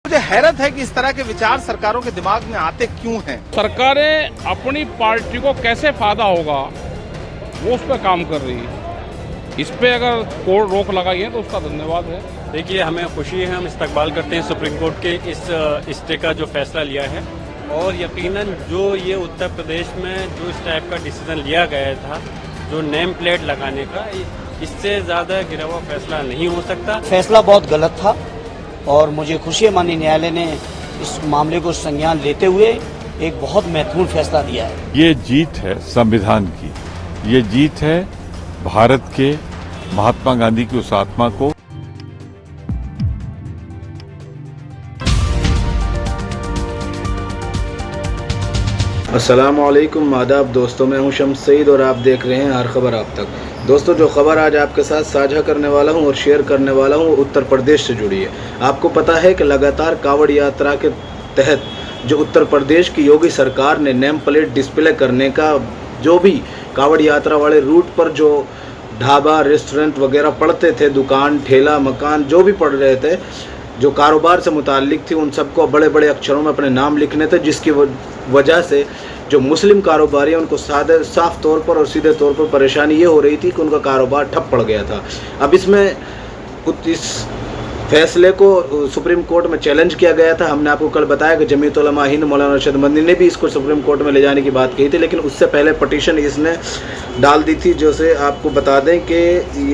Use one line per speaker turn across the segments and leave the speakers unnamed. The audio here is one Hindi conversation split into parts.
मुझे हैरत है कि इस तरह के विचार सरकारों के दिमाग में आते क्यों हैं।
सरकारें अपनी पार्टी को कैसे फायदा होगा वो उस पर काम कर रही है। इस पे अगर कोर्ट रोक लगाई है तो उसका धन्यवाद है।
देखिए, हमें खुशी है, हम इस्तकबाल करते हैं सुप्रीम कोर्ट के इस स्टे का जो फैसला लिया है, और यकीनन जो ये उत्तर प्रदेश में जो इस टाइप का डिसीजन लिया गया था, जो नेम प्लेट लगाने का, इससे ज़्यादा गिरा हुआ फैसला नहीं हो सकता।
फैसला बहुत गलत था और मुझे खुशी है माननीय न्यायालय ने इस मामले को संज्ञान लेते हुए एक बहुत महत्वपूर्ण फैसला दिया है।
ये जीत है संविधान की, ये जीत है भारत के महात्मा गांधी की उस आत्मा को।
अस्सलाम वालेकुम, आदाब दोस्तों, मैं हूं शम्स सईद और आप देख रहे हैं हर खबर आप तक। दोस्तों, जो खबर आज आपके साथ साझा करने वाला हूं और शेयर करने वाला हूं वो उत्तर प्रदेश से जुड़ी है। आपको पता है कि लगातार कावड़ यात्रा के तहत जो उत्तर प्रदेश की योगी सरकार ने नेम प्लेट डिस्प्ले करने का, जो भी कावड़ यात्रा वाले रूट पर जो ढाबा रेस्टोरेंट वगैरह पड़ते थे, दुकान ठेला मकान जो भी पड़ रहे थे, जो कारोबार से मुताल्लिक थी, उन सबको बड़े बड़े अक्षरों में अपने नाम लिखने थे, जिसकी वजह से जो मुस्लिम कारोबारी हैं उनको साफ तौर पर और सीधे तौर पर परेशानी ये हो रही थी कि उनका कारोबार ठप पड़ गया था। अब इसमें इस फैसले को सुप्रीम कोर्ट में चैलेंज किया गया था। हमने आपको कल बताया कि जमीयत उलमा हिंद मौलाना अरशद मदनी ने भी इसको सुप्रीम कोर्ट में ले जाने की बात कही थी, लेकिन उससे पहले पटिशन इसने डाल दी थी। जैसे आपको बता दें कि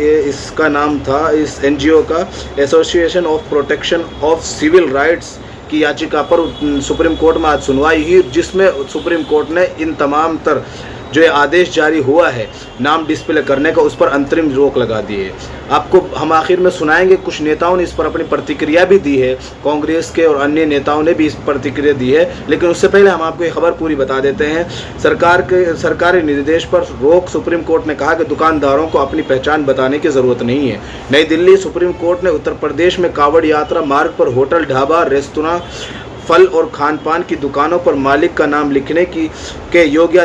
ये इसका नाम था, इस NGO का Association of Protection of Civil Rights की याचिका पर सुप्रीम कोर्ट में आज सुनवाई हुई, जिसमें सुप्रीम कोर्ट ने इन तमाम तर जो ये आदेश जारी हुआ है नाम डिस्प्ले करने का, उस पर अंतरिम रोक लगा दी है। आपको हम आखिर में सुनाएंगे, कुछ नेताओं ने इस पर अपनी प्रतिक्रिया भी दी है, कांग्रेस के और अन्य नेताओं ने भी इस प्रतिक्रिया दी है, लेकिन उससे पहले हम आपको ये खबर पूरी बता देते हैं। सरकारी निर्देश पर रोक, सुप्रीम कोर्ट ने कहा कि दुकानदारों को अपनी पहचान बताने की ज़रूरत नहीं है। नई दिल्ली, सुप्रीम कोर्ट ने उत्तर प्रदेश में कावड़ यात्रा मार्ग पर होटल ढाबा रेस्तरां फल और खान पान की दुकानों पर मालिक का नाम लिखने के योगी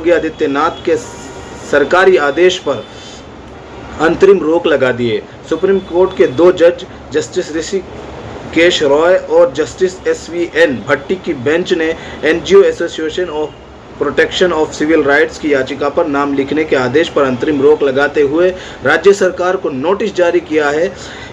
आदित्यनाथ के सरकारी आदेश पर अंतरिम रोक लगा दिए। सुप्रीम कोर्ट के 2 जज जस्टिस ऋषिकेश रॉय और जस्टिस SVN भट्टी की बेंच ने NGO Association of Protection of Civil Rights की याचिका पर नाम लिखने के आदेश पर अंतरिम रोक लगाते हुए राज्य सरकार को नोटिस जारी किया है।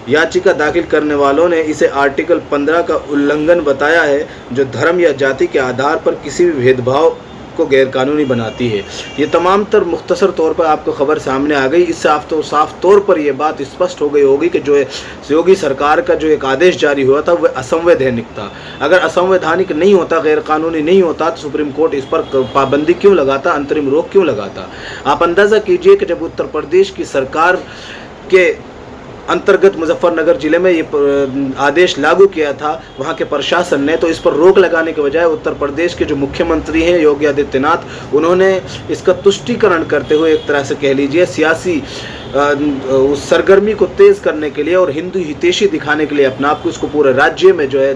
याचिका दाखिल करने वालों ने इसे आर्टिकल 15 का उल्लंघन बताया है, जो धर्म या जाति के आधार पर किसी भी भेदभाव को गैरकानूनी बनाती है। ये तमाम तर मुख्तसर तौर पर आपको खबर सामने आ गई। इससे साफ तौर पर यह बात स्पष्ट हो गई होगी कि जो योगी सरकार का जो एक आदेश जारी हुआ था वह असंवैधानिक था। अगर असंवैधानिक नहीं होता, गैरकानूनी नहीं होता, तो सुप्रीम कोर्ट इस पर पाबंदी क्यों लगाता, अंतरिम रोक क्यों लगाता। आप अंदाज़ा कीजिए कि जब उत्तर प्रदेश की सरकार के अंतर्गत मुजफ्फरनगर जिले में ये आदेश लागू किया था वहाँ के प्रशासन ने, तो इस पर रोक लगाने के बजाय उत्तर प्रदेश के जो मुख्यमंत्री हैं योगी आदित्यनाथ, उन्होंने इसका तुष्टीकरण करते हुए एक तरह से कह लीजिए सियासी उस सरगर्मी को तेज़ करने के लिए और हिंदू हितैषी दिखाने के लिए अपना आप को इसको पूरे राज्य में जो है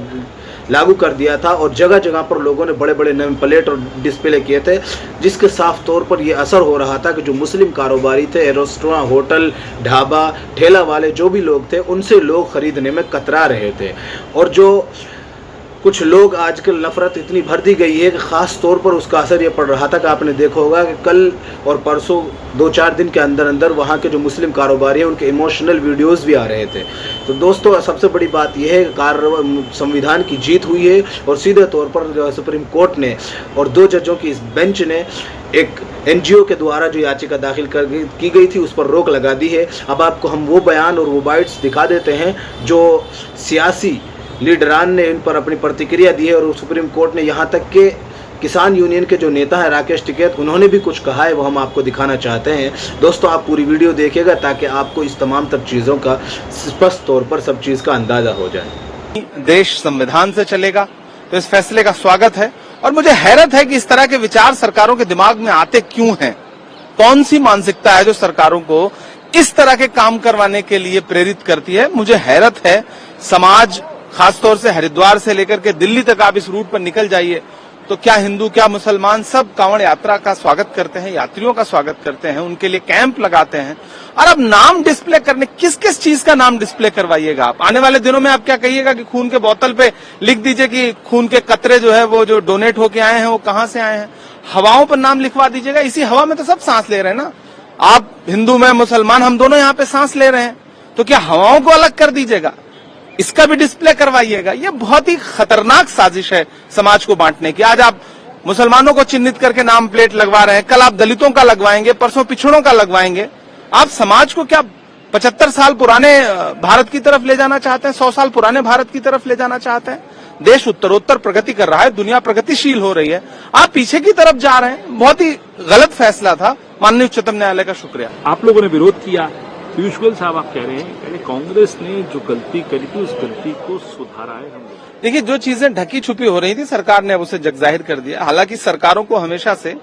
लागू कर दिया था, और जगह जगह पर लोगों ने बड़े बड़े नेम प्लेट और डिस्प्ले किए थे, जिसके साफ तौर पर ये असर हो रहा था कि जो मुस्लिम कारोबारी थे, रेस्टोरेंट होटल ढाबा ठेला वाले जो भी लोग थे, उनसे लोग खरीदने में कतरा रहे थे। और जो कुछ लोग आजकल नफरत इतनी भर दी गई है कि ख़ास तौर पर उसका असर ये पड़ रहा था कि आपने देखा होगा कि कल और परसों 2-4 दिन के अंदर अंदर वहाँ के जो मुस्लिम कारोबारी हैं उनके इमोशनल वीडियोस भी आ रहे थे। तो दोस्तों, सबसे बड़ी बात यह है कि संविधान की जीत हुई है और सीधे तौर पर सुप्रीम कोर्ट ने और 2 जजों की इस बेंच ने एक NGO के द्वारा जो याचिका दाखिल की गई थी उस पर रोक लगा दी है। अब आपको हम वो बयान और वो बाइट्स दिखा देते हैं जो सियासी लीडरान ने इन पर अपनी प्रतिक्रिया दी है, और सुप्रीम कोर्ट ने यहाँ तक के किसान यूनियन के जो नेता है राकेश टिकैत, उन्होंने भी कुछ कहा है, वो हम आपको दिखाना चाहते हैं। दोस्तों, आप पूरी वीडियो देखिएगा ताकि आपको इस तमाम तर चीज़ों का स्पष्ट तौर पर सब चीज़ का अंदाज़ा हो जाए।
देश संविधान से चलेगा, तो इस फैसले का स्वागत है। और मुझे हैरत है कि इस तरह के विचार सरकारों के दिमाग में आते क्यों हैं। कौन सी मानसिकता है जो सरकारों को इस तरह के काम करवाने के लिए प्रेरित करती है। मुझे हैरत है। समाज, खासतौर से हरिद्वार से लेकर के दिल्ली तक आप इस रूट पर निकल जाइए तो क्या हिंदू क्या मुसलमान सब कांवड़ यात्रा का स्वागत करते हैं, यात्रियों का स्वागत करते हैं, उनके लिए कैंप लगाते हैं। और अब नाम डिस्प्ले करने, किस किस चीज का नाम डिस्प्ले करवाइएगा आप? आने वाले दिनों में आप क्या कहिएगा कि खून के बोतल पे लिख दीजिए कि खून के कतरे जो है वो जो डोनेट होके आए हैं वो कहां से आए हैं। हवाओं पर नाम लिखवा दीजिएगा। इसी हवा में तो सब सांस ले रहे हैं ना। आप हिंदू में मुसलमान हम दोनों यहाँ पे सांस ले रहे हैं, तो क्या हवाओं को अलग कर दीजिएगा? इसका भी डिस्प्ले करवाइएगा। ये बहुत ही खतरनाक साजिश है समाज को बांटने की। आज आप मुसलमानों को चिन्हित करके नाम प्लेट लगवा रहे हैं, कल आप दलितों का लगवाएंगे, परसों पिछड़ों का लगवाएंगे। आप समाज को क्या 75 साल पुराने भारत की तरफ ले जाना चाहते हैं, 100 साल पुराने भारत की तरफ ले जाना चाहते हैं? देश उत्तरोत्तर प्रगति कर रहा है, दुनिया प्रगतिशील हो रही है, आप पीछे की तरफ जा रहे हैं। बहुत ही गलत फैसला था। माननीय उच्चतम न्यायालय का शुक्रिया।
आप लोगों ने विरोध किया। पीयूष गोयल साहब आप कह रहे हैं कांग्रेस ने जो गलती करी थी उस गलती को सुधारा है हम लोग।
देखिए, जो चीजें ढकी छुपी हो रही थी सरकार ने अब उसे जगजाहिर कर दिया। हालांकि सरकारों को हमेशा से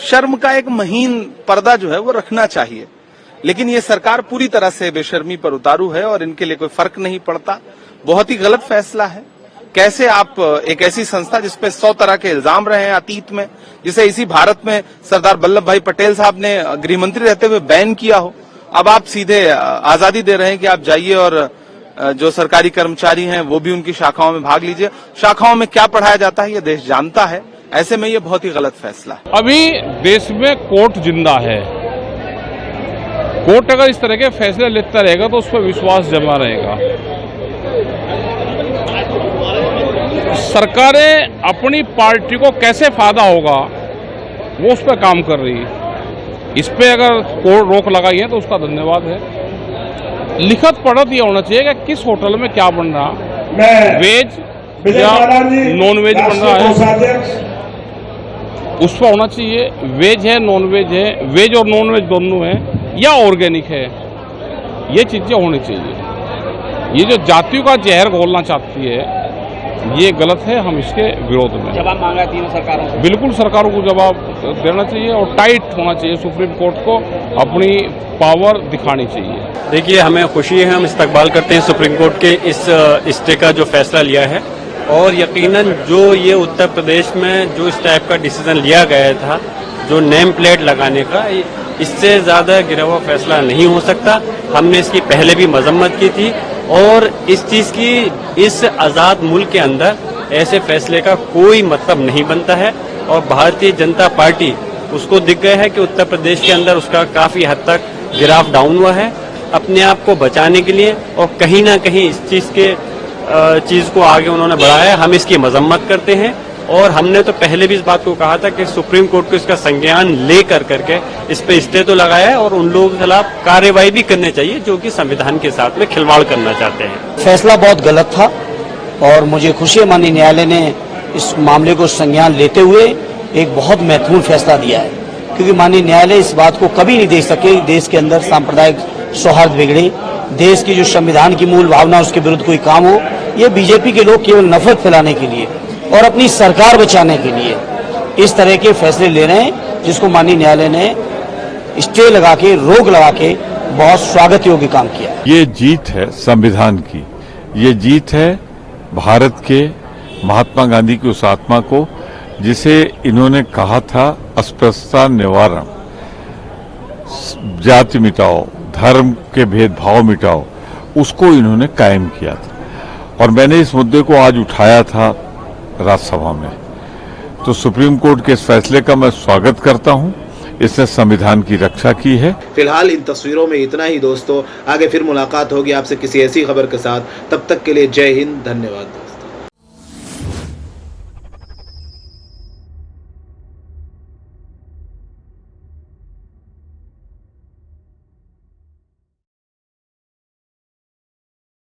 शर्म का एक महीन पर्दा जो है वो रखना चाहिए, लेकिन ये सरकार पूरी तरह से बेशर्मी पर उतारू है और इनके लिए कोई फर्क नहीं पड़ता। बहुत ही गलत फैसला है। कैसे आप एक ऐसी संस्था जिसपे 100 तरह के इल्जाम रहे हैं अतीत में, जिसे इसी भारत में सरदार वल्लभ भाई पटेल साहब ने गृहमंत्री रहते हुए बैन किया हो, अब आप सीधे आजादी दे रहे हैं कि आप जाइए और जो सरकारी कर्मचारी हैं वो भी उनकी शाखाओं में भाग लीजिए। शाखाओं में क्या पढ़ाया जाता है ये देश जानता है। ऐसे में ये बहुत ही गलत फैसला है।
अभी देश में कोर्ट जिंदा है। कोर्ट अगर इस तरह के फैसले लेता रहेगा तो उस पर विश्वास जमा रहेगा। सरकारें अपनी पार्टी को कैसे फायदा होगा वो उस पर काम कर रही है। इस पे अगर कोर्ट रोक लगाई है तो उसका धन्यवाद है। लिखत पढ़त ये होना चाहिए कि किस होटल में क्या बन रहा, वेज या नॉन वेज बन रहा है, उस पर होना चाहिए। वेज है, नॉन वेज है, वेज और नॉन वेज दोनों है, या ऑर्गेनिक है, ये चीजें होनी चाहिए। ये जो जातियों का जहर घोलना चाहती है ये गलत है। हम इसके विरोध में।
जवाब मांगा तीनों सरकारों से।
बिल्कुल सरकारों को जवाब देना चाहिए और टाइट होना चाहिए। सुप्रीम कोर्ट को अपनी पावर दिखानी चाहिए।
देखिए, हमें खुशी है, हम इस्तकबाल करते हैं सुप्रीम कोर्ट के इस स्टे का जो फैसला लिया है। और यकीनन जो ये उत्तर प्रदेश में जो इस टाइप का डिसीजन लिया गया था, जो नेम प्लेट लगाने का, इससे ज़्यादा गिरा हुआ फैसला नहीं हो सकता। हमने इसकी पहले भी मजम्मत की थी और इस चीज़ की इस आज़ाद मुल्क के अंदर ऐसे फैसले का कोई मतलब नहीं बनता है। और भारतीय जनता पार्टी उसको दिख गया है कि उत्तर प्रदेश के अंदर उसका काफ़ी हद तक गिराव डाउन हुआ है। अपने आप को बचाने के लिए और कहीं ना कहीं इस चीज़ को आगे उन्होंने बढ़ाया। हम इसकी मजम्मत करते हैं और हमने तो पहले भी इस बात को कहा था कि सुप्रीम कोर्ट को इसका संज्ञान ले करके इस पे स्टे तो लगाया है और उन लोगों के खिलाफ कार्रवाई भी करनी चाहिए जो कि संविधान के साथ में खिलवाड़ करना चाहते हैं।
फैसला बहुत गलत था और मुझे खुशी है माननीय न्यायालय ने इस मामले को संज्ञान लेते हुए एक बहुत महत्वपूर्ण फैसला दिया है, क्योंकि माननीय न्यायालय इस बात को कभी नहीं देख सके देश के अंदर सांप्रदायिक सौहार्द बिगड़े, देश की जो संविधान की मूल भावना उसके विरुद्ध कोई काम हो। ये बीजेपी के लोग केवल नफरत फैलाने के लिए और अपनी सरकार बचाने के लिए इस तरह के फैसले ले रहे हैं, जिसको माननीय न्यायालय ने स्टे लगा के, रोक लगा के बहुत स्वागत योग्य काम किया।
ये जीत है संविधान की, ये जीत है भारत के महात्मा गांधी की उस आत्मा को जिसे इन्होंने कहा था अस्पृश्यता निवारण, जाति मिटाओ, धर्म के भेदभाव मिटाओ, उसको इन्होंने कायम किया था। और मैंने इस मुद्दे को आज उठाया था राज्यसभा में। तो सुप्रीम कोर्ट के इस फैसले का मैं स्वागत करता हूं। इसने संविधान की रक्षा की है।
फिलहाल इन तस्वीरों में इतना ही दोस्तों। आगे फिर मुलाकात होगी आपसे किसी ऐसी खबर के साथ। तब तक के लिए जय हिंद, धन्यवाद।